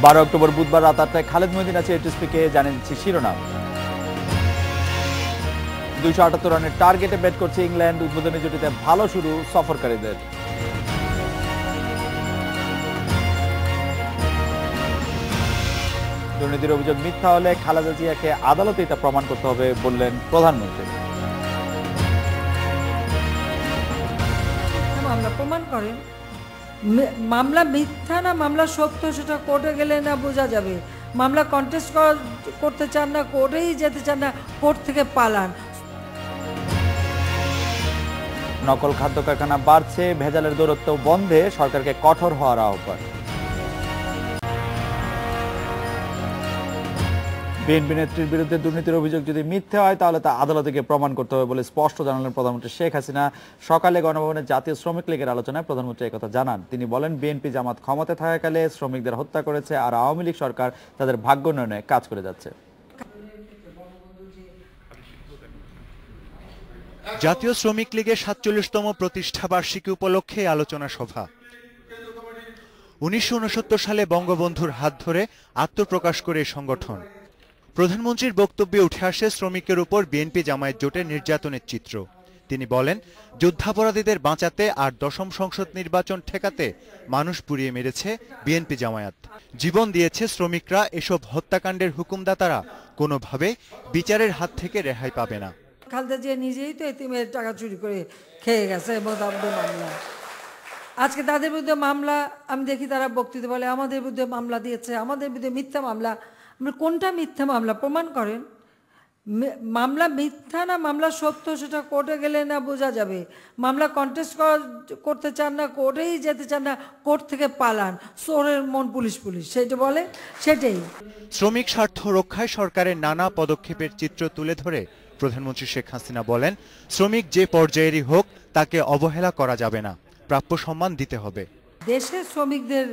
12 October বুধবার রাত 8টায় খালেদ মহিউদ্দিন আছে টিএসপিকে জানিয়ে দিচ্ছি শিরোনাম। 278 রানের টার্গেটে ব্যাট করছে ইংল্যান্ড, উদ্বোধনী জুটিতে ভালো শুরু সফরকারীদের। দুর্নীতির অভিযোগ মিথ্যা হলে খালেদা জিয়াকে আদালতে এটা প্রমাণ করতে হবে বললেন প্রধানমন্ত্রী। মামলা প্রমাণ করেন, মামলা মিথ্যা না মামলা সত্য সেটা কোর্টে গেলে না বোঝা যাবে। মামলা কন্টেস্ট করতে চান না, কোর্টেই যেতে চান না, কোর্ট থেকে পালান। নকল খাদ্য কারখানা বাড়ছে, ভেজালের দৌরত্ব বন্ধে সরকারকে কঠোর হওয়ার আহ্বান। বিএনপি নেত্রীর বিরুদ্ধে দুর্নীতির অভিযোগ যদি মিথ্যে হয় তাহলে তা আদালতে গিয়ে প্রমাণ করতে হবে বলে স্পষ্ট জানালেন প্রধানমন্ত্রী শেখ হাসিনা। সকালে গণভবনে জাতীয় শ্রমিক লীগের আলোচনায় প্রধানমন্ত্রী একথা জানান। তিনি বলেন, বিএনপি জামাত ক্ষমতায় থাকাকালে শ্রমিকদের হত্যা করেছে, আর আওয়ামী লীগ সরকার তাদের ভাগ্য উন্নয়নে কাজ করে যাচ্ছে। জাতীয় শ্রমিক লীগের 47তম প্রতিষ্ঠা বার্ষিকী উপলক্ষে আলোচনা সভা। 1969 সালে বঙ্গবন্ধুর হাত ধরে আত্মপ্রকাশ করে সংগঠন। প্রধানমন্ত্রীর বক্তব্যে উঠে আসে শ্রমিকের উপর বিএনপি জামায়াত জোটের নির্যাতনের চিত্র। তিনি বলেন, যুদ্ধাপরাধীদের বাঁচাতে আর 10ম সংসদ নির্বাচন ঠেকাতে মানুষ পুড়িয়ে মেরেছে বিএনপি জামায়াত। জীবন দিয়েছে শ্রমিকরা। এসব হত্যাকাণ্ডের হুকুমদাতারা কোনোভাবে বিচারের হাত থেকে রেহাই পাবে না। খালেদা জিয়া নিজেই তো এতিমের টাকা চুরি করে খেয়ে গেছে এবং তাদের মামলা, আজকে তাদের বিরুদ্ধে মামলা। আমি দেখি তারা বক্তৃতা বলে আমাদের বিরুদ্ধে মামলা দিয়েছে, আমাদের বিরুদ্ধে মিথ্যা মামলা। কোনটা মিথ্যা মামলা প্রমাণ করেন। মামলা মিথ্যা না মামলা সত্য সেটা কোর্টে গেলে না বোঝা যাবে। মামলা কন্টেস্ট করতে চান না, কোর্টেই যেতে চান না, কোর্ট থেকে পালান। চোরের মন পুলিশ পুলিশ সেটা বলে, সেটাই। শ্রমিক স্বার্থ রক্ষায় সরকারের নানা পদক্ষেপের চিত্র তুলে ধরে প্রধানমন্ত্রী শেখ হাসিনা বলেন, শ্রমিক যে পর্যায়েরই হোক তাকে অবহেলা করা যাবে না, প্রাপ্য সম্মান দিতে হবে। দেশের শ্রমিকদের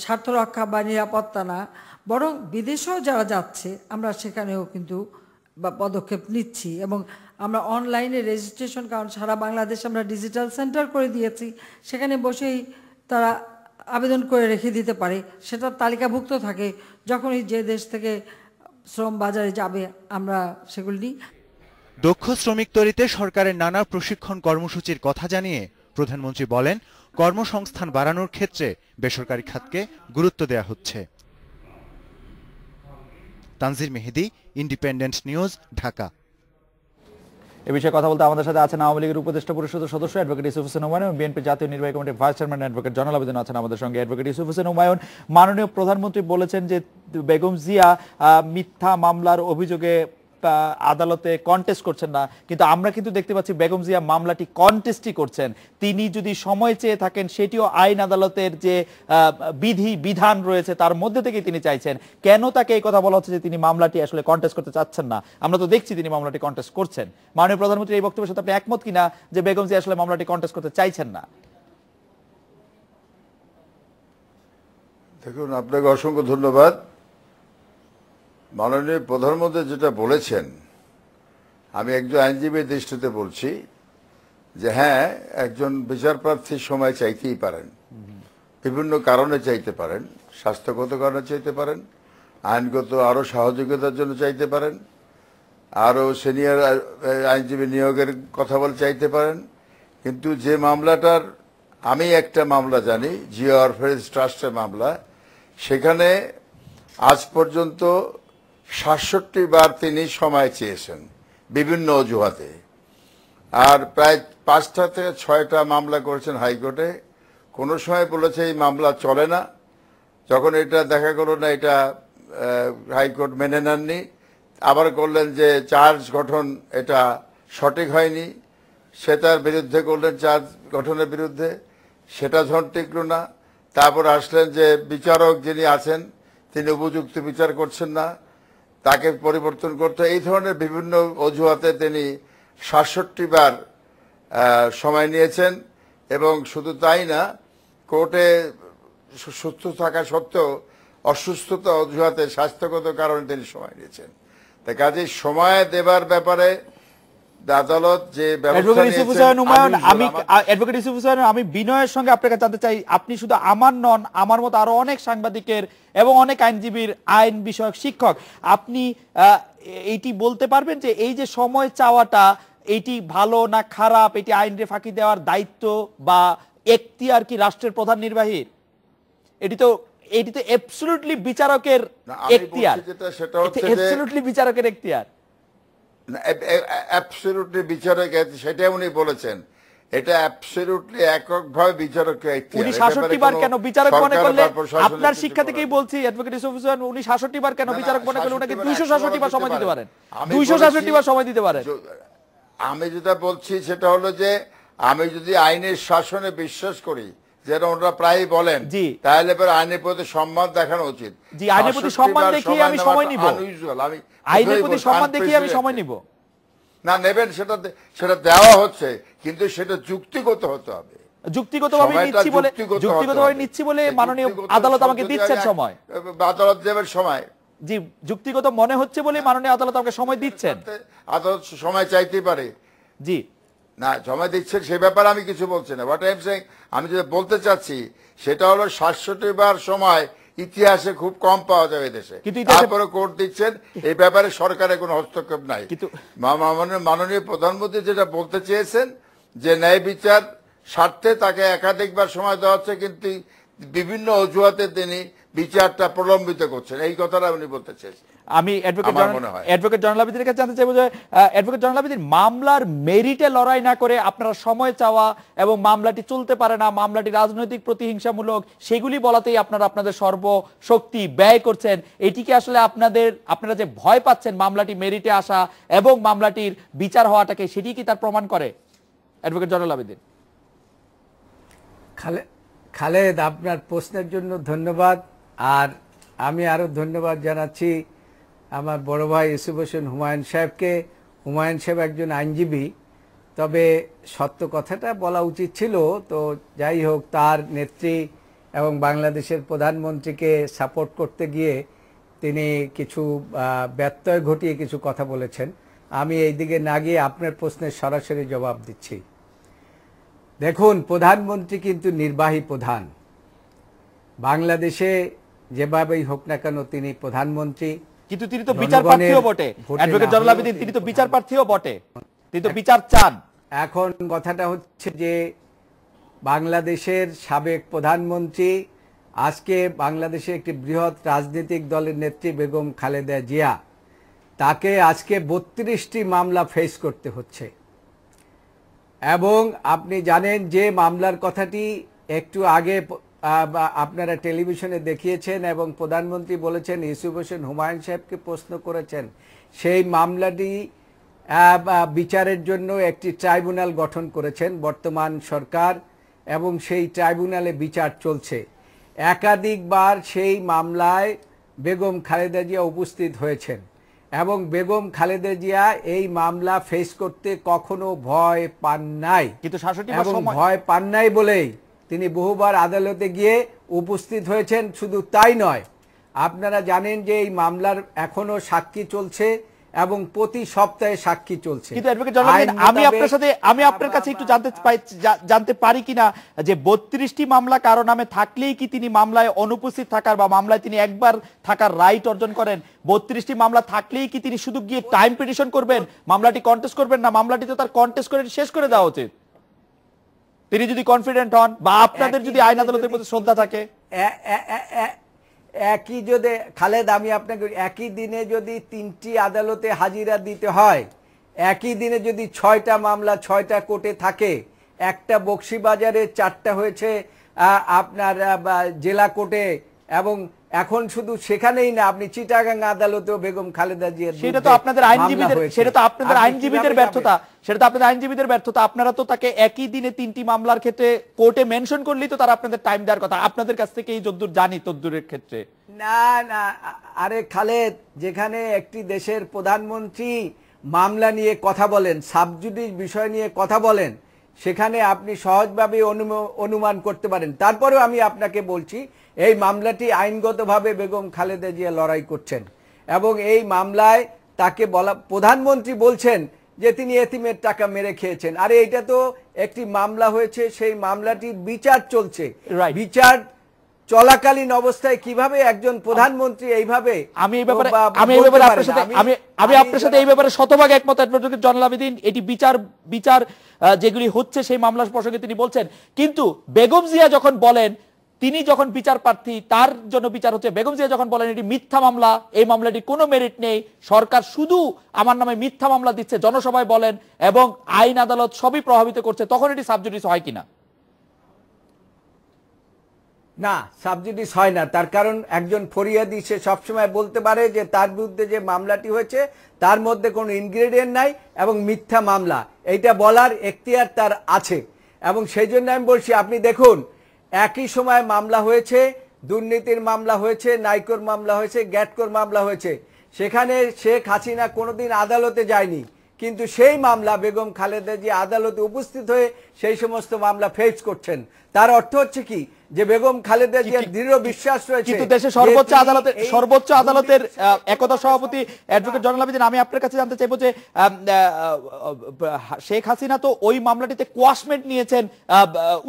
স্বার্থ রক্ষা বা নিরাপত্তা না, বরং বিদেশেও যারা যাচ্ছে আমরা সেখানেও কিন্তু পদক্ষেপ নিচ্ছি এবং আমরা অনলাইনে রেজিস্ট্রেশন, কারণ সারা বাংলাদেশ আমরা ডিজিটাল সেন্টার করে দিয়েছি, সেখানে বসেই তারা আবেদন করে রেখে দিতে পারে, সেটা তালিকাভুক্ত থাকে। যখনই যে দেশ থেকে শ্রম বাজারে যাবে আমরা সেগুলি নিই। দক্ষ শ্রমিক তৈরিতে সরকারের নানা প্রশিক্ষণ কর্মসূচির কথা জানিয়ে প্রধানমন্ত্রী বলেন, কর্মসংস্থান বাড়ানোর ক্ষেত্রে বেসরকারি খাতকে গুরুত্ব দেওয়া হচ্ছে। তানজির মেহেদি, ইন্ডিপেন্ডেন্ট নিউজ, ঢাকা। এ বিষয়ে কথা বলতে আমাদের সাথে আছেন আওয়ামী লীগের উপদেষ্টা পরিষদের সদস্য অ্যাডভোকেট ইউসুফ হোসেন হুমায়ুন এবং বিএনপি জাতীয় নির্বাহী কমিটির vice chairman advocate Joynal Abedin আছেন আমাদের সঙ্গে। অ্যাডভোকেট ইউসুফ হোসেন হুমায়ুন, মাননীয় প্রধানমন্ত্রী বলেছেন যে বেগম জিয়া মিথ্যা মামলার অভিযোগে আদালতে কন্টেস্ট করছেন না, কিন্তু আমরা কিন্তু দেখতে পাচ্ছি বেগম জিয়া মামলাটি কন্টেস্টই করছেন। তিনি যদি সময় চেয়ে থাকেন সেটিও আইন আদালতের যে বিধান রয়েছে তার মধ্যে থেকে তিনি চাইছেন। কেন তাকে এই কথা বলা হচ্ছে যে তিনি মামলাটি আসলে কন্টেস্ট করতে চাচ্ছেন না? আমরা তো দেখছি তিনি মামলাটি কন্টেস্ট করছেন। মাননীয় প্রধানমন্ত্রী এই বক্তব্যের সাথে আপনি একমত কিনা যে বেগম জিয়া আসলে মামলাটি কন্টেস্ট করতে চাইছেন না? দেখুন, আপনাকে অসংখ্য ধন্যবাদ। মাননীয় প্রধানমন্ত্রী যেটা বলেছেন, আমি একজন আইনজীবীর দৃষ্টিতে বলছি যে হ্যাঁ, একজন বিচারপ্রার্থী সময় চাইতেই পারেন, বিভিন্ন কারণে চাইতে পারেন, স্বাস্থ্যগত কারণে চাইতে পারেন, আইনগত আরো সহযোগিতার জন্য চাইতে পারেন, আরো সিনিয়র আইনজীবী নিয়োগের কথা বলে চাইতে পারেন। কিন্তু যে মামলাটার আমি একটা মামলা জানি, জিয়া অরফেনেজ ট্রাস্টের মামলা, সেখানে আজ পর্যন্ত ৬৭ বার তিনি সময় চেয়েছেন বিভিন্ন অজুহাতে, আর প্রায় ৫টা থেকে ৬টা মামলা করেছেন হাইকোর্টে। কোনো সময় বলেছে এই মামলা চলে না, যখন এটা দেখা গেল না এটা হাইকোর্ট মেনে নেননি, আবার করলেন যে চার্জ গঠন এটা সঠিক হয়নি, সেটার বিরুদ্ধে করলেন চার্জ গঠনের বিরুদ্ধে, সেটা যখন টিকল না, তারপর আসলেন যে বিচারক যিনি আছেন তিনি উপযুক্ত বিচার করছেন না, তাকে পরিবর্তন করতে, এই ধরনের বিভিন্ন অজুহাতে তিনি ৬৭ বার সময় নিয়েছেন। এবং শুধু তাই না, কোর্টে সুস্থ থাকা সত্ত্বেও অসুস্থতা অজুহাতে স্বাস্থ্যগত কারণে তিনি সময় নিয়েছেন। তাই কাজে সময় দেবার ব্যাপারে আদালত যে ব্যবস্থা অ্যাডভোকেট ইউসুফ নিয়েছেন, হুসাইন হুমায়ুন, আমি আমার- অ্যাডভোকেট ইউসুফ হুসাইন, আমি বিনয়ের সঙ্গে আপনার কাছে জানতে চাই, আপনি শুধু আমার নন, আমার মতো আরো অনেক সাংবাদিকের এবং অনেক আইনজীবীর, আইন বিষয়ক শিক্ষক, আপনি এইটি বলতে পারবেন যে এই যে সময় চাওয়াটা, এইটি ভালো না খারাপ, এটি আইনরে ফাঁকি দেওয়ার দায়িত্ব বা এখতিয়ার কি রাষ্ট্রের প্রধান নির্বাহীর? এটি তো অ্যাবসলিউটলি বিচারকের না, আমি এখতিয়ার, বলছি যেটা সেটা হচ্ছে যে অ্যাবসলিউটলি বিচারকের এখতিয়ার। অ্যাবসলিউটলি বিচারক, সেটাই উনি বলেছেন, এটা অ্যাবসলিউটলি এককভাবে বিচারকের এখতিয়ার। উনি এ 66 ব্যাপারে বার কোনো কেন বিচারক মনে সরকার করলে, বা প্রশাসনের আপনার কিছু শিক্ষা করার থেকেই নেই। বলছি অ্যাডভোকেট ইউসুফ হোসেন, উনি 66 বার কেন না, না, বিচারক মনে করলে, ওনাকে 66 266 বার সময় দিতে পারেন, আমি 266 বার বলেছি, সময় দিতে পারেন। আমি যেটা বলছি সেটা হলো যে আমি যদি আইনের শাসনে বিশ্বাস করি, যেটা ওনারা প্রায়ই বলেন, জি। তাহলে এবার আইনের প্রতি সম্মান দেখানো উচিত। জি, আইনের প্রতি 66 সম্মান বার দেখিয়ে আমি সময় নিব। unusual, আমি আইনের প্রথমেই প্রতি বলছি, সম্মান দেখিয়ে আমি সময় unprecedented। নিব। না, নেবেন, সেটা দেওয়া হচ্ছে, কিন্তু সেটা যুক্তিগত হতে হবে। যুক্তিগতভাবে সময়টা নিচ্ছি বলে, যুক্তিগত হতে যুক্তিগতভাবে হবে। নিচ্ছি বলে এই মাননীয় যুক্তিগত আদালত আমাকে শব্দ দিচ্ছেন দিয়ে সময়। আদালত দেবেন সময়। জি, যুক্তিগত মনে হচ্ছে বলে মাননীয় আদালত আমাকে সময় দিচ্ছেন। আদালত সময় চাইতেই পারে। জি, না, জমা দিচ্ছেন সে ব্যাপারে আমি কিছু বলছি না। হোয়াট আই এম সেইং, আমি যেটা বলতে চাচ্ছি সেটা হলো 67 বার সময় ইতিহাসে খুব কম পাওয়া যাবে দেশে, কিন্তু ইতিহাসে- তারপরে কোর্ট দিচ্ছেন, এই ব্যাপারে সরকারের কোনো হস্তক্ষেপ নাই। কিন্তু- মাননীয় প্রধানমন্ত্রী যেটা বলতে চেয়েছেন যে ন্যায় বিচার স্বার্থে তাকে একাধিকবার সময় দেওয়া হচ্ছে, কিন্তু বিভিন্ন অজুহাতে তিনি বিচারটা প্রলম্বিত করছেন, এই কথাটা উনি বলতে চেয়েছেন। আমি আমার মনে হয়। অ্যাডভোকেট জয়নাল আবেদীর কাছে জানতে চাইবো যে অ্যাডভোকেট জয়নাল আবেদীর, মামলার মেরিটে লড়াই না করে আপনারা সময় চাওয়া এবং মামলাটি চলতে পারে না, মামলাটি রাজনৈতিক প্রতিহিংসামূলক, সেগুলি বলাতেই আপনারা আপনাদের সর্বশক্তি ব্যয় করছেন, এটিকে আসলে আপনারা যে ভয় পাচ্ছেন মামলাটি মেরিটে আসা এবং মামলাটির বিচার হওয়াটাকে, সেটি কি তার প্রমাণ করে? অ্যাডভোকেট জয়নাল আবেদীন। খালেদ, আপনার প্রশ্নের জন্য ধন্যবাদ। আর আমি আরো ধন্যবাদ জানাচ্ছি আমার বড় ভাই ইউসুফ হোসেন হুমায়ুন সাহেবকে। হুমায়ুন সাহেব একজন আইনজীবী, তবে সত্য কথাটা বলা উচিত ছিল। তো যাই হোক, তার নেত্রী এবং বাংলাদেশের প্রধানমন্ত্রীকে সাপোর্ট করতে গিয়ে তিনি কিছু ব্যত্যয় ঘটিয়ে কিছু কথা বলেছেন। আমি এই দিকে না গিয়ে আপনার প্রশ্নের সরাসরি জবাব দিচ্ছি। দেখুন, প্রধানমন্ত্রী কিন্তু নির্বাহী প্রধান। বাংলাদেশে যেভাবেই হোক না কেন তিনি প্রধানমন্ত্রী, কিন্তু তিনি তো বিচার প্রার্থীও বটে। অ্যাডভোকেট জয়নাল আবেদীন, তিনি তো বিচার প্রার্থীও বটে, তিনি তো বিচার চান। এখন কথাটা হচ্ছে যে বাংলাদেশের সাবেক প্রধানমন্ত্রী, আজকে বাংলাদেশে একটি বৃহৎ রাজনৈতিক দলের নেত্রী বেগম খালেদা জিয়া, তাকে আজকে 32টি মামলা ফেস করতে হচ্ছে। এবং আপনি জানেন যে মামলার কথাটি একটু আগে আপনারা টেলিভিশনে দেখিয়েছেন এবং প্রধানমন্ত্রী বলেছেন, ইউসুফ হোসেন হুমায়ুন সাহেবকে প্রশ্ন করেছেন, সেই মামলাটি বিচারের জন্য একটি ট্রাইব্যুনাল গঠন করেছেন বর্তমান সরকার এবং সেই ট্রাইব্যুনালে বিচার চলছে। একাধিকবার সেই মামলায় বেগম খালেদা জিয়া উপস্থিত হয়েছেন এবং বেগম খালেদা জিয়া এই মামলা ফেস করতে কখনো ভয় পান নাই, কিন্তু 66 বার এবং সময়, ভয় পান নাই বলেই তিনি বহুবার আদালতে গিয়ে উপস্থিত হয়েছেন। শুধু তাই নয়, আপনারা জানেন যে এই মামলার এখনো সাক্ষী চলছে এবং প্রতি সপ্তাহে সাক্ষী চলছে। কিন্তু অ্যাডভোকেট জয়নাল আবেদীন, আমি আপনার কাছে একটু জানতে পারি কিনা যে 32টি মামলা কারো নামে থাকলেই কি তিনি মামলায় অনুপস্থিত থাকার বা মামলায় তিনি একবার থাকার রাইট অর্জন করেন? 32টি মামলা থাকলেই কি তিনি শুধু গিয়ে টাইম পিটিশন করবেন, মামলাটি কন্টেস্ট করবেন না? মামলাটি তো তার কন্টেস্ট করে শেষ করে দেওয়া উচিত, তিনি যদি কনফিডেন্ট হন বা আপনাদের যদি আইন আদালতের প্রতি শ্রদ্ধা থাকে। একই যদি খালেদ, আমি আপনাকে একই দিনে যদি 3টি আদালতে হাজিরা দিতে হয়, একই দিনে যদি 6টা মামলা 6টা কোর্টে থাকে, একটা বক্সিবাজারে 4টা হয়েছে আপনার জেলা কোর্টে, এবং এখন শুধু সেখানেই না, আপনি চিটাগাং আদালতেও বেগম খালেদা জিয়ার সেটা তো আপনাদের আইনজীবীদের ব্যর্থতা। আপনারা তো তাকে একই দিনে 3টি মামলার ক্ষেত্রে কোর্টে মেনশন করলেই তো তারা আপনাদের টাইম দেওয়ার কথা। আপনাদের কাছ থেকে এই যদ্দূর জানি তদ্দূরের ক্ষেত্রে না না, আরে খালেদ, যেখানে একটি দেশের প্রধানমন্ত্রী মামলা নিয়ে কথা বলেন, সাবজুডিস বিষয় নিয়ে কথা বলেন, সেখানে আপনি সহজভাবে অনুমান করতে পারেন। তারপরেও আমি আপনাকে বলছি, এই মামলাটি আইনগতভাবে বেগম খালেদা জিয়া লড়াই করছেন এবং এই মামলায় তাকে প্রধানমন্ত্রী বলছেন যে তিনি এতিমের টাকা মেরে খেয়েছেন। আরে এটা তো একটি মামলা হয়েছে, সেই মামলাটির বিচার চলছে। Right. বিচার চলাকালীন অবস্থায় কিভাবে একজন প্রধানমন্ত্রী এইভাবে আমি এই ব্যাপারে বলতে আপনার সাথে পারেন? আমি আপনার সাথে এই ব্যাপারে শতভাগ একমত অ্যাডভোকেট জয়নাল আবেদীন। এটি বিচার যেগুলি হচ্ছে সেই মামলার প্রসঙ্গে তিনি বলছেন, কিন্তু বেগম জিয়া যখন বলেন, তিনি যখন বিচার প্রার্থী তার জন্য বিচার হচ্ছে, বেগম জিয়া যখন বলেন এটি মিথ্যা মামলা, এই মামলাটি কোনো মেরিট নেই, সরকার শুধু আমার নামে মিথ্যা মামলা দিচ্ছে, জনসভায় বলেন, এবং আইন আদালত সবই প্রভাবিত করছে, তখন এটি সাবজুডিস হয় কিনা? না, সাবজুডিস হয় না। তার কারণ একজন ফরিয়াদি সে সবসময় বলতে পারে যে তার বিরুদ্ধে যে মামলাটি হয়েছে তার মধ্যে কোনো ইনগ্রেডিয়েন্ট নাই এবং মিথ্যা মামলা, এইটা বলার এখতিয়ার তার আছে। এবং সেই জন্য আমি বলছি, আপনি দেখুন একই সময় মামলা হয়েছে, দুর্নীতির মামলা হয়েছে, নাইকোর মামলা হয়েছে, গ্যাটকোর মামলা হয়েছে। সেখানে শেখ হাসিনা কোনোদিন আদালতে যায়নি, কিন্তু সেই মামলা বেগম খালেদা জিয়া আদালতে উপস্থিত হয়ে সেই সমস্ত মামলা ফেস করছেন। তার অর্থ হচ্ছে কি, যে বেগম খালেদা জিয়ার দৃঢ় বিশ্বাস রয়েছে। কিন্তু দেশের সর্বোচ্চ আদালতের একতা সভাপতি অ্যাডভোকেট জয়নাল আবেদীন, আমি আপনার কাছে জানতে চাইবো যে শেখ হাসিনা তো ওই মামলাটিতে কোয়াশমেন্ট নিয়েছেন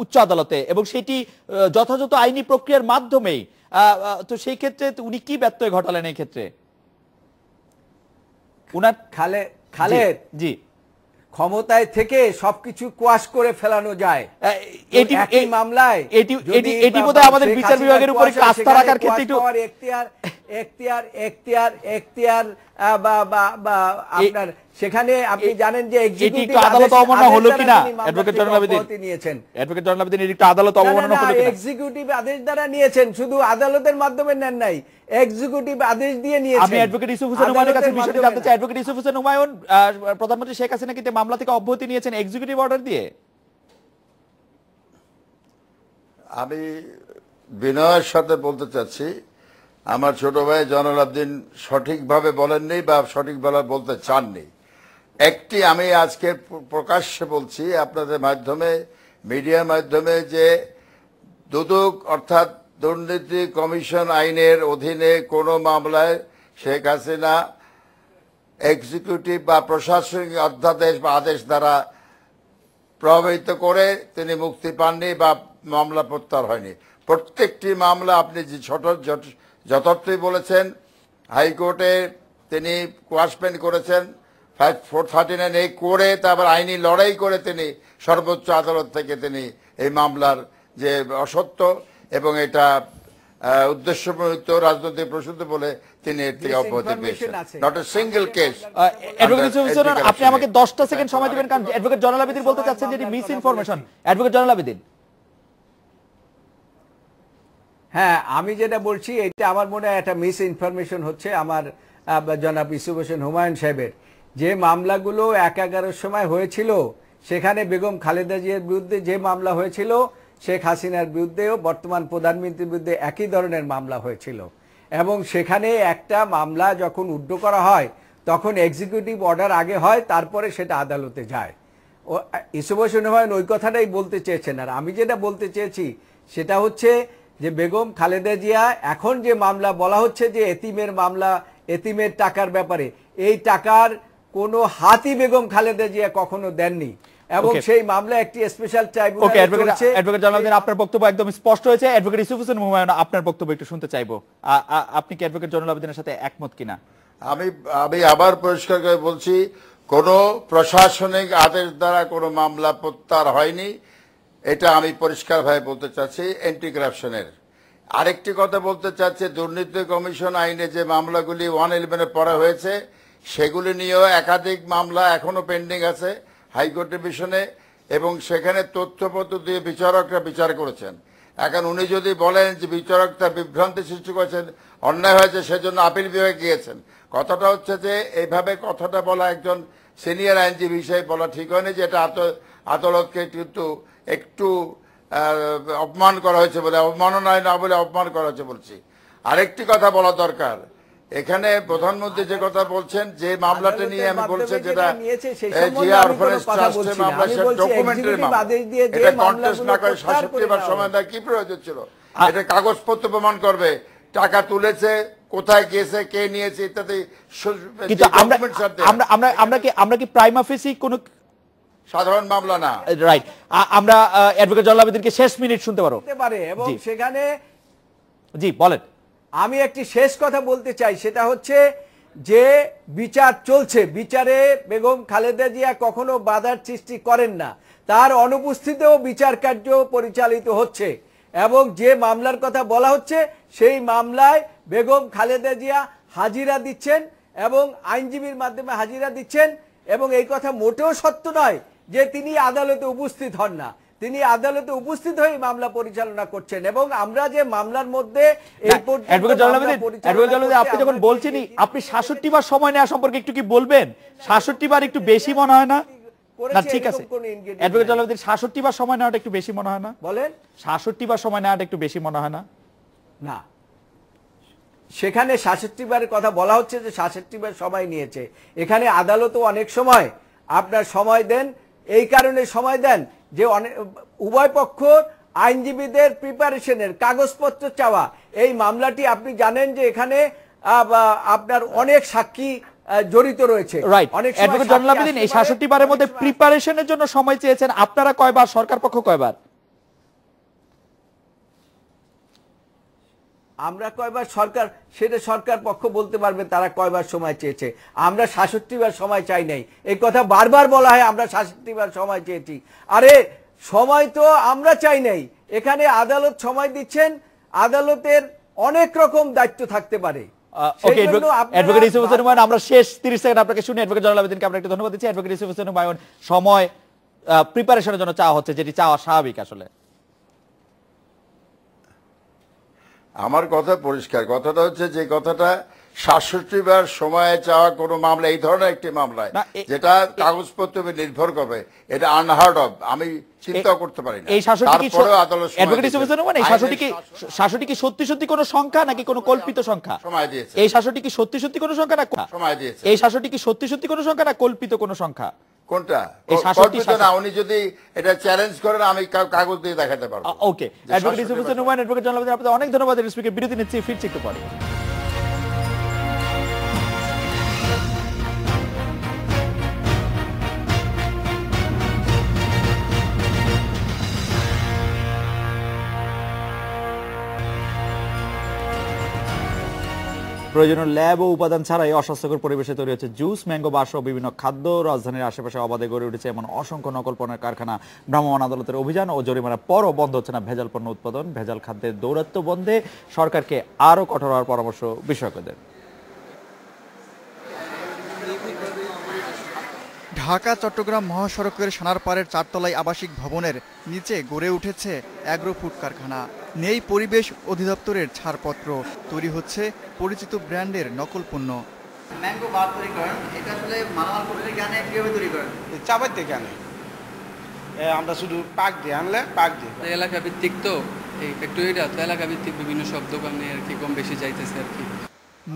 উচ্চ আদালতে, এবং সেটি যথাযথ আইনি প্রক্রিয়ার মাধ্যমেই, তো সেই ক্ষেত্রে উনি কি ব্যত্যয় ঘটালেন এই ক্ষেত্রে? উনার খালেদ জি ক্ষমতায় থেকে সবকিছু কোয়াশ করে ফেলানো যায়। এই মামলায় এটি বোধহয় আমাদের বিচার বিভাগের উপর আস্থা রাখার ক্ষেত্রে একটু এখতিয়ার আপনার সেখানে আপনি জানেন যে এক্সিকিউটিভ আদালত অবমাননা হলো কিনা অ্যাডভোকেট জয়নাল আবেদীন নিয়েছেন, অ্যাডভোকেট জয়নাল আবেদীন একটু আদালত অবমাননা হলো কিনা? এক্সিকিউটিভ আদেশ দ্বারা নিয়েছেন, শুধু আদালতের মাধ্যমে নেন নাই, এক্সিকিউটিভ আদেশ দিয়ে নিয়েছেন। আমি অ্যাডভোকেট ইউসুফ হোসেন হুমায়ুনের কাছে বিষয়টি জানতে চাই। অ্যাডভোকেট ইউসুফ হোসেন হুমায়ুন, প্রধানমন্ত্রী শেখ হাসিনা কিন্তু মামলা থেকে অব্যাহতি নিয়েছেন এক্সিকিউটিভ অর্ডার দিয়ে। আমি বিনয়ের সাথে বলতে চাচ্ছি, আমার ছোট ভাই জয়নাল আবেদীন সঠিকভাবে বলেননি বা সঠিকভাবে বলতে চাননি। একটি আমি আজকে প্রকাশ্যে বলছি আপনাদের মাধ্যমে, মিডিয়ার মাধ্যমে, যে দুদক অর্থাৎ দুর্নীতি কমিশন আইনের অধীনে কোনো মামলায় শেখ হাসিনা এক্সিকিউটিভ বা প্রশাসনিক অধ্যাদেশ বা আদেশ দ্বারা প্রভাবিত করে তিনি মুক্তি পাননি বা মামলা প্রত্যাহার হয়নি। প্রত্যেকটি মামলা আপনি যে যথার্থই বলেছেন, হাইকোর্টে তিনি কোয়াশমেন্ট করেছেন, 439A করে তারপর আইনি লড়াই করে তিনি সর্বোচ্চ আদালত থেকে তিনি এই মামলার যে অসত্য এবং এটা উদ্দেশ্যপ্রণোদিত রাজনৈতিক প্রসূত বলে তিনি এর থেকে অব্যাহতি পেয়েছেন। Not a single case. আপনি আমাকে 10টা সেকেন্ড সময় দিবেন, কারণ অ্যাডভোকেট জয়নাল আবেদীন বলতে চাচ্ছেন যে এটি miss information. Advocate Joynal Abedin. হ্যাঁ, আমি যেটা বলছি এটা আমার মনে হয় একটা মিস ইনফরমেশন হচ্ছে আমার জনাব ইউসুফ হোসেন হুমায়ুন সাহেবের। যে মামলাগুলো 11-11 সময় হয়েছিল, সেখানে বেগম খালেদা জিয়ার বিরুদ্ধে যে মামলা হয়েছিল, শেখ হাসিনার বিরুদ্ধেও বর্তমান প্রধানমন্ত্রীর বিরুদ্ধে একই ধরনের মামলা হয়েছিল। এবং সেখানে একটা মামলা যখন উইথড্র করা হয় তখন এক্সিকিউটিভ অর্ডার আগে হয়, তারপরে সেটা আদালতে যায়। ও ইউসুফ হোসেন হুমায়ুন ওই কথাটাই বলতে চেয়েছেন। আর আমি যেটা বলতে চেয়েছি সেটা হচ্ছে যে বেগম খালেদা জিয়া এখন যে মামলা বলা হচ্ছে যে এতিমের মামলা, এতিমের টাকার ব্যাপারে, এই টাকার কোনো হাতই বেগম খালেদা জিয়া কখনো দেননি, এবং সেই মামলা একটি স্পেশাল ট্রাইব্যুনাল চলছে। অ্যাডভোকেট জয়নাল আবেদীন, আপনার বক্তব্য একদম স্পষ্ট হয়েছে। অ্যাডভোকেট ইউসুফ হোসেন হুমায়ুন, আপনার বক্তব্য একটু শুনতে চাইবো। আপনি কি অ্যাডভোকেট জয়নাল আবেদীনের সাথে একমত কিনা? আমি আবার পরিষ্কার করে বলছি, কোন প্রশাসনিক আদেশ দ্বারা কোনো মামলা প্রত্যাহার হয়নি, এটা আমি পরিষ্কারভাবে বলতে চাচ্ছি। অ্যান্টি কারাপশনের আরেকটি কথা বলতে চাচ্ছি, দুর্নীতি কমিশন আইনে যে মামলাগুলি 111 পড়া হয়েছে, সেগুলি নিয়েও একাধিক মামলা এখনো পেন্ডিং আছে হাইকোর্ট ডিভিশনে, এবং সেখানে তথ্যপত্র দিয়ে বিচারকরা বিচার করেছেন। এখন উনি যদি বলেন যে বিচারক তার বিভ্রান্তি সৃষ্টি করেছেন, অন্যায় হয়েছে, সেজন্য আপিল বিভাগে গিয়েছেন, কথাটা হচ্ছে যে এইভাবে কথাটা বলা একজন সিনিয়র আইনজীবী হিসেবে বলা ঠিক হয়নি, যে এটা আদালতকে কিন্তু একটু অপমান করা হয়েছে বলে, অবমাননায় না বলে অপমান করা হয়েছে বলছি। আরেকটি কথা বলা দরকার, এখানে প্রধানমন্ত্রী যে কথা বলছেন, যে মামলাটা নিয়ে আমি বলছি, যেটা জিয়া অরফানেজ ট্রাস্টের মামলা, সে ডকুমেন্টারি মামলা, এটা কন্টেস্ট না করে 67 বার সময় দেওয়ার কি প্রয়োজন ছিল? এটা কাগজপত্র প্রমাণ করবে, টাকা তুলেছে, কোথায় গিয়েছে, কে নিয়েছে ইত্যাদি কিন্তু documents are there। আমরা কি প্রাইমা ফেসি কোনো সাধারণ মামলা না। রাইট, আমরা অ্যাডভোকেট জয়নাল আবেদিনকে শেষ মিনিট শুনতে পারো? হতে পারে, এবং জি। সেখানে জি বলেন। আমি একটি শেষ কথা বলতে চাই, সেটা হচ্ছে যে বিচার চলছে, বিচারে বেগম খালেদা জিয়া কখনো বাধার সৃষ্টি করেন না, তার অনুপস্থিতিতেও বিচার কার্য পরিচালিত হচ্ছে, এবং যে মামলার কথা বলা হচ্ছে সেই মামলায় বেগম খালেদা জিয়া হাজিরা দিচ্ছেন এবং আইনজীবীর মাধ্যমে হাজিরা দিচ্ছেন, এবং এই কথা মোটেও সত্য নয় যে তিনি আদালতে উপস্থিত হন না, তিনি আদালতে উপস্থিত হয়ে মামলা পরিচালনা করছেন। এবং আমরা যে মামলার মধ্যে এই পর্যন্ত অ্যাডভোকেট জয়নাল মামলা আবেদিন, পরিচালনা অ্যাডভোকেট জয়নাল আবেদিন, আপনি করছি, যখন আমরা বলছেনই যে- আপনি 66 বার সময় নেওয়া সম্পর্কে একটু কি বলবেন? 66 বার একটু বেশি মনে হয় না? না ঠিক এরকম আছে, কোনো ingredient অ্যাডভোকেট নাই। জয়নাল আবেদিন 66 বার সময় নেওয়াটা একটু বেশি মনে হয় না? বলেন 66 বার সময় নেওয়াটা একটু বেশি মনে হয় না? না, সেখানে 66 বারের কথা বলা হচ্ছে যে 66 বার সময় নিয়েছে, এখানে আদালতও অনেক সময় আপনার সময় দেন, এই কারণে সময় দেন যে উভয় পক্ষ আইনজীবীদের প্রিপারেশনের কাগজপত্র চাওয়া। এই মামলাটি আপনি জানেন যে এখানে আপনার অনেক সাক্ষী জড়িত রয়েছে। রাইট, অনেক সময় অ্যাডভোকেট জয়নাল সাক্ষী আবেদিন, এই আসতে পারে, 66 বারের মধ্যে অনেক সময় প্রিপারেশনের জন্য সময় চেয়েছেন আপনারা কয়বার, সরকার পক্ষ কয়বার? আমরা কয়বার সরকার, সেটা সরকার পক্ষ বলতে পারবে তারা কয়বার সময় চেয়েছে। আমরা 66 বার সময় চাই নাই, এই কথা বারবার বলা হয় আমরা 66 বার সময় চেয়েছি। আরে সময় তো আমরা চাই নাই, এখানে আদালত সময় দিচ্ছেন, আদালতের অনেক রকম দায়িত্ব থাকতে পারে। ওকে, সেই জন্য আপনারা অ্যাডভোকেট ইউসুফ হোসেন হুমায়ুন, আমরা শেষ 30 সেকেন্ড আপনাকে শুনি। অ্যাডভোকেট জয়নাল আবেদিনকে আমরা একটু ধন্যবাদ দিচ্ছি। অ্যাডভোকেট ইউসুফ হোসেন হুমায়ুন, সময় প্রিপারেশনের জন্য চাওয়া হচ্ছে, যেটি চাওয়া স্বাভাবিক আসলে। আমার কথা পরিষ্কার, কথাটা হচ্ছে যে কথাটা 67 বার সময়ে চাওয়া কোনো মামলা, এই ধরনের একটি মামলায় না, যেটা কাগজপত্র নির্ভর করবে, এটা আনহার্ড অফ, আমি চিন্তা করতে পারি না। এই 66 কি তারপরেও আদালত সময় অ্যাডভোকেট ইউসুফ দিয়েছে। হোসেন হুমায়ুন, এই 66 কি সত্যি সত্যি কোনো সংখ্যা নাকি কোনো কল্পিত সংখ্যা? সময় দিয়েছে। এই 66 কি সত্যি সত্যি কোনো সংখ্যা না সময় দিয়েছে। এই 66 কি সত্যি সত্যি কোনো সংখ্যা না কল্পিত কোনো সংখ্যা? কোনটা এই 66 কল্পিত না, উনি যদি এটা চ্যালেঞ্জ করেন আমি কাগজ দিয়ে দেখাতে পারবো। ওকে, অ্যাডভোকেট ইউসুফ হোসেন হুমায়ুন, অ্যাডভোকেট জয়নাল আবেদিন, আপনাদের অনেক ধন্যবাদ। স্পিকার বিরতি নিচ্ছি, ফিরছি একটু পরে। প্রয়োজনীয় ল্যাব ও উপাদান ছাড়াই অস্বাস্থ্যকর পরিবেশে তৈরি হচ্ছে জুস, ম্যাঙ্গো বার সহ বিভিন্ন খাদ্য। রাজধানীর আশেপাশে অবাধে গড়ে উঠেছে এমন অসংখ্য নকল পণ্যের কারখানা। ভ্রাম্যমাণ আদালতের অভিযান ও জরিমানার পরও বন্ধ হচ্ছে না ভেজাল পণ্য উৎপাদন। ভেজাল খাদ্যের দৌরাত্ম্য বন্ধে সরকারকে আরও কঠোর হওয়ার পরামর্শ বিশেষজ্ঞদের। ঢাকা চট্টগ্রাম মহাসড়কের সানারপাড়ের চারতলায় আবাসিক ভবনের নিচে গড়ে উঠেছে অ্যাগ্রো ফুড কারখানা। নেই পরিবেশ অধিদপ্তরের ছাড়পত্র, তৈরি হচ্ছে পরিচিত ব্র্যান্ডের নকল পণ্য। ম্যাঙ্গো বার তৈরি করেন, এটা আসলে মালামাল করতে জানে কিভাবে তৈরি করেন? চাপাই থেকে আনে, আমরা শুধু পাক দিয়ে আনলে পাক দিয়ে। এলাকা ভিত্তিক তো এই ফ্যাক্টরিটা, তো এলাকা ভিত্তিক বিভিন্ন সব দোকানে আর কি কম বেশি যাইতেছে আর কি।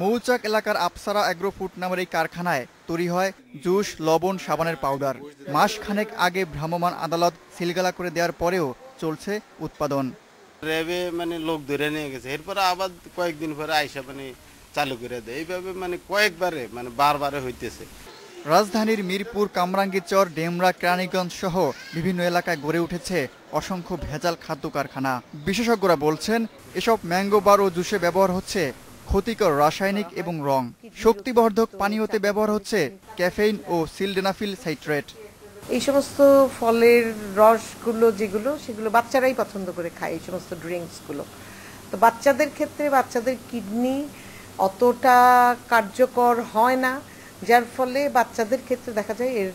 মৌচাক এলাকার আফসারা অ্যাগ্রো ফুড নামের এই কারখানায় তৈরি হয় জুস, লবণ, সাবানের পাউডার। মাসখানেক আগে ভ্রাম্যমাণ আদালত সিলগালা করে দেওয়ার পরেও চলছে উৎপাদন। র্যাবে মানে লোক ধরে নিয়ে গেছে, এরপরে আবার কয়েকদিন পরে আইসা মানে চালু করে দেয়, এইভাবে মানে কয়েকবারে মানে বারবারে হইতেছে। রাজধানীর মিরপুর, কামরাঙ্গীরচর, ডেমরা, কেরানীগঞ্জ সহ বিভিন্ন এলাকায় গড়ে উঠেছে অসংখ্য ভেজাল খাদ্য কারখানা। বিশেষজ্ঞরা বলছেন এসব ম্যাঙ্গো বার ও জুসে ব্যবহার হচ্ছে ক্ষতিকর রাসায়নিক এবং রং। শক্তিবর্ধক পানীয়তে ব্যবহার হচ্ছে ক্যাফেইন ও সিলডেনাফিল সাইট্রেট। এই সমস্ত ফলের রসগুলো যেগুলো, সেগুলো বাচ্চারাই পছন্দ করে খায়, এই সমস্ত ড্রিঙ্কসগুলো। তো বাচ্চাদের ক্ষেত্রে বাচ্চাদের কিডনি অতটা কার্যকর হয় না, যার ফলে বাচ্চাদের ক্ষেত্রে দেখা যায় এর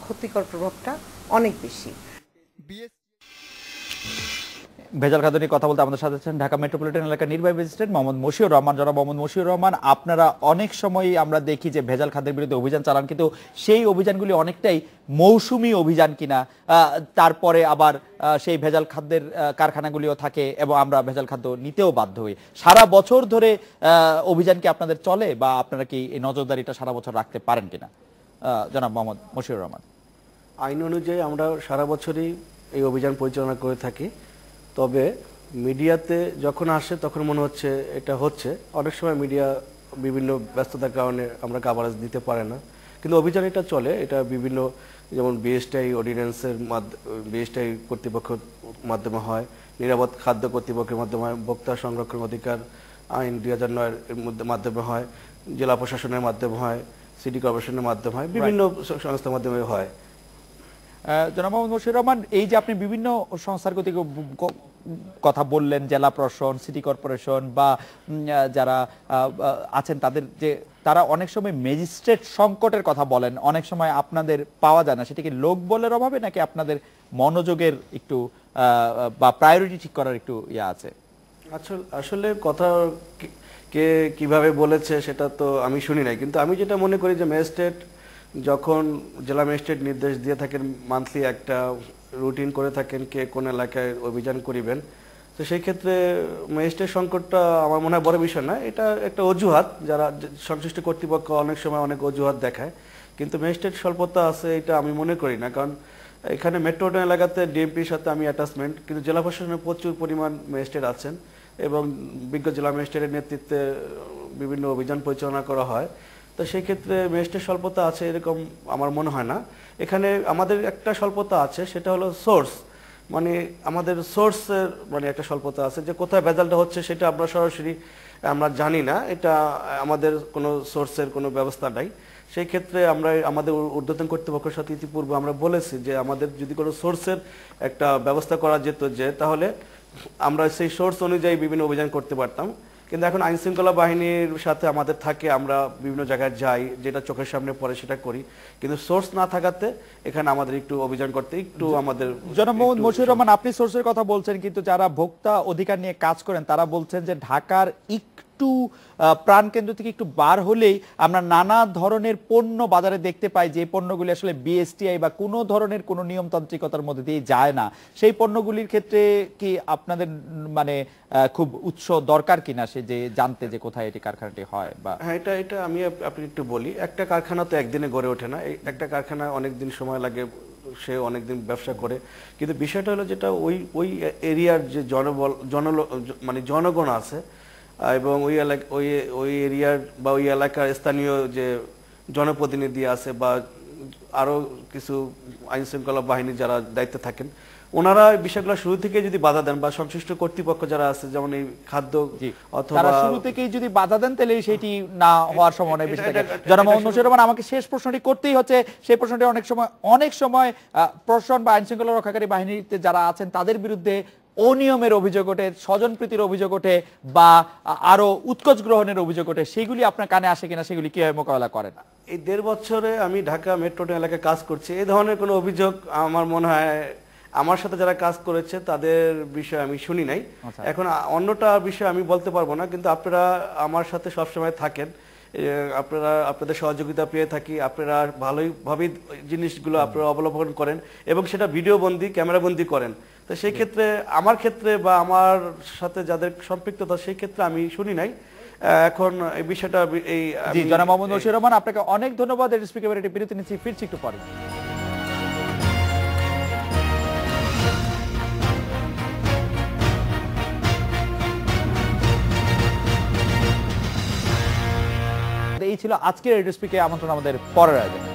ক্ষতিকর প্রভাবটা অনেক বেশি। ভেজাল খাদ্য নিয়ে কথা বলতে আমাদের সাথে আছেন ঢাকা মেট্রোপলিটন এলাকার নির্বাহী ম্যাজিস্ট্রেট মোহাম্মদ মশিউর রহমান। জনাব মোহাম্মদ মশিউর রহমান, আপনারা অনেক সময় আমরা দেখি যে ভেজাল খাদ্যের বিরুদ্ধে অভিযান চালান, কিন্তু সেই অভিযানগুলি অনেকটাই মৌসুমী অভিযান কিনা, তারপরে আবার সেই ভেজাল খাদ্যের কারখানাগুলিও থাকে এবং আমরা ভেজাল খাদ্য নিতেও বাধ্য হই। সারা বছর ধরে অভিযান কি আপনাদের চলে, বা আপনারা কি এই নজরদারিটা সারা বছর রাখতে পারেন কিনা? জনাব মোহাম্মদ মশিউর রহমান। আইন অনুযায়ী আমরা সারা বছরই এই অভিযান পরিচালনা করে থাকি, তবে মিডিয়াতে যখন আসে তখন মনে হচ্ছে এটা হচ্ছে, অনেক সময় মিডিয়া বিভিন্ন ব্যস্ততার কারণে আমরা কাভারেজ দিতে পারে না, কিন্তু অভিযান এটা চলে, এটা বিভিন্ন যেমন বিএসটিআই অর্ডিন্যান্সের বিএসটিআই কর্তৃপক্ষের মাধ্যমে হয়, নিরাপদ খাদ্য কর্তৃপক্ষের মাধ্যমে হয়, ভোক্তা সংরক্ষণ অধিকার আইন 2009 এর মাধ্যমে হয়, জেলা প্রশাসনের মাধ্যমে হয়, সিটি কর্পোরেশনের মাধ্যমে হয়, বিভিন্ন সংস্থার মাধ্যমে হয়। জনাব মোহাম্মদ মশিউর রহমান, এই যে আপনি বিভিন্ন সংস্থার কথা বললেন, জেলা প্রশাসন, সিটি কর্পোরেশন বা যারা আছেন তাদের, যে তারা অনেক সময় ম্যাজিস্ট্রেট সংকটের কথা বলেন, অনেক সময় আপনাদের পাওয়া যায় না, সেটা কি লোক বলের অভাবে নাকি আপনাদের মনোযোগের একটু বা প্রায়োরিটি ঠিক করার একটু ইয়া আছে? আসলে কথা কে কিভাবে বলেছে সেটা তো আমি শুনি নাই, কিন্তু আমি যেটা মনে করি যে ম্যাজিস্ট্রেট যখন জেলা ম্যাজিস্ট্রেট নির্দেশ দিয়ে থাকেন, মান্থলি একটা রুটিন করে থাকেন কে কোন এলাকায় অভিযান করিবেন, তো সেই ক্ষেত্রে ম্যাজিস্ট্রেট সংকটটা আমার মনে হয় বড় বিষয় না, এটা একটা অজুহাত, যারা সংশ্লিষ্ট কর্তৃপক্ষ অনেক সময় অনেক অজুহাত দেখায়, কিন্তু ম্যাজিস্ট্রেট স্বল্পতা আছে এটা আমি মনে করি না। কারণ এখানে মেট্রোপলিটন এলাকাতে ডিএমপির সাথে আমি অ্যাটাচমেন্ট, কিন্তু জেলা প্রশাসনের প্রচুর পরিমাণ ম্যাজিস্ট্রেট আছেন এবং বিজ্ঞ জেলা ম্যাজিস্ট্রেটের নেতৃত্বে বিভিন্ন অভিযান পরিচালনা করা হয়, তো সেই ক্ষেত্রে ম্যাজিস্ট্রেট স্বল্পতা আছে এরকম আমার মনে হয় না। এখানে আমাদের একটা স্বল্পতা আছে, সেটা হলো সোর্স, মানে আমাদের সোর্সের মানে একটা স্বল্পতা আছে, যে কোথায় ভেজালটা হচ্ছে সেটা আমরা সরাসরি আমরা জানি না, এটা আমাদের কোনো সোর্সের কোনো ব্যবস্থা নাই। সেই ক্ষেত্রে আমরা আমাদের ঊর্ধ্বতন কর্তৃপক্ষের সাথে ইতিপূর্বে আমরা বলেছি যে আমাদের যদি কোনো সোর্সের একটা ব্যবস্থা করা যেত, যে তাহলে আমরা সেই সোর্স অনুযায়ী বিভিন্ন অভিযান করতে পারতাম, কিন্তু এখন আইন শৃঙ্খলা বাহিনীর সাথে আমাদের থাকে, আমরা বিভিন্ন জায়গায় যাই, যেটা চোখের সামনে পড়ে সেটা করি, কিন্তু সোর্স না থাকাতে এখানে আমাদের একটু অভিযান করতে একটু আমাদের। জনাব মোহাম্মদ মশিউর রহমান, আপনি সোর্সের কথা বলছেন, কিন্তু যারা ভোক্তা অধিকার নিয়ে কাজ করেন তারা বলছেন যে ঢাকার একটু প্রাণকেন্দ্র থেকে একটু বার হলেই আমরা নানা ধরনের পণ্য বাজারে দেখতে পাই, যে পণ্যগুলি আসলে বিএসটিআই বা কোনো ধরনের কোনো নিয়মতান্ত্রিকতার মধ্যে দিয়ে যায় না, সেই পণ্যগুলির ক্ষেত্রে কি আপনাদের মানে খুব উৎস দরকার কিনা সে যে জানতে যে কোথায় এটি কারখানাটি হয়? বা হ্যাঁ, এটা আমি আপনি একটু বলি, একটা কারখানা তো একদিনে গড়ে ওঠে না, একটা কারখানা অনেক দিন সময় লাগে, সে অনেকদিন ব্যবসা করে, কিন্তু বিষয়টা হলো যেটা ওই এরিয়ার যে মানে জনগণ আছে এবং ওই এরিয়ার বা ওই এলাকার স্থানীয় যে জনপ্রতিনিধি আছে বা আরো কিছু আইন শৃঙ্খলা বাহিনী যারা দায়িত্বে থাকেন, ওনারা বিষয়গুলো শুরু থেকে যদি বাধা দেন বা সংশ্লিষ্ট কর্তৃপক্ষ যারা আছে, যেমন এই খাদ্য অথবা শুরু থেকেই যদি বাধা দেন, তাহলে সেটি না হওয়ার সম্ভাবনা বেশি থাকে। জনাব মোহাম্মদ মশিউর রহমান, আমাকে শেষ প্রশ্নটি করতেই হচ্ছে, সেই প্রশ্নটি অনেক সময় প্রশাসন বা আইন শৃঙ্খলা রক্ষাকারী বাহিনীতে যারা আছেন তাদের বিরুদ্ধে অনিয়মের অভিযোগ ওঠে, স্বজনপ্রীতির অভিযোগ ওঠে বা আরো উৎকোচ গ্রহণের অভিযোগ ওঠে, সেগুলি আপনার কানে আসে কিনা, সেগুলি কিভাবে মোকাবেলা করেন? এই 1.5 বছরে আমি ঢাকা মেট্রোপলিটন এলাকায় কাজ করছি, এই ধরনের কোনো অভিযোগ আমার মনে হয় আমার সাথে যারা কাজ করেছে তাদের বিষয়ে আমি শুনি নাই। এখন অন্যটা বিষয় আমি বলতে পারবো না, কিন্তু আপনারা আমার সাথে সবসময় থাকেন, আপনাদের সহযোগিতা পেয়ে থাকি, আপনারা ভালোইভাবে জিনিসগুলো আপনারা অবলম্বন করেন এবং সেটা ভিডিও বন্দি, ক্যামেরা বন্দি করেন, তো সেই ক্ষেত্রে আমার ক্ষেত্রে বা আমার সাথে যাদের সম্পৃক্ততা সেই ক্ষেত্রে আমি শুনি নাই। এখন এই বিষয়টা এই জনাব মোহাম্মদ মশিউর রহমান, আপনাকে অনেক ধন্যবাদ। স্পিকার একটি বিরতি নিচ্ছি, ফিরছি একটু পরে। এই ছিল আজকের রেডিও স্পিকে আমন্ত্রণ আমাদের পরের আয়োজনে।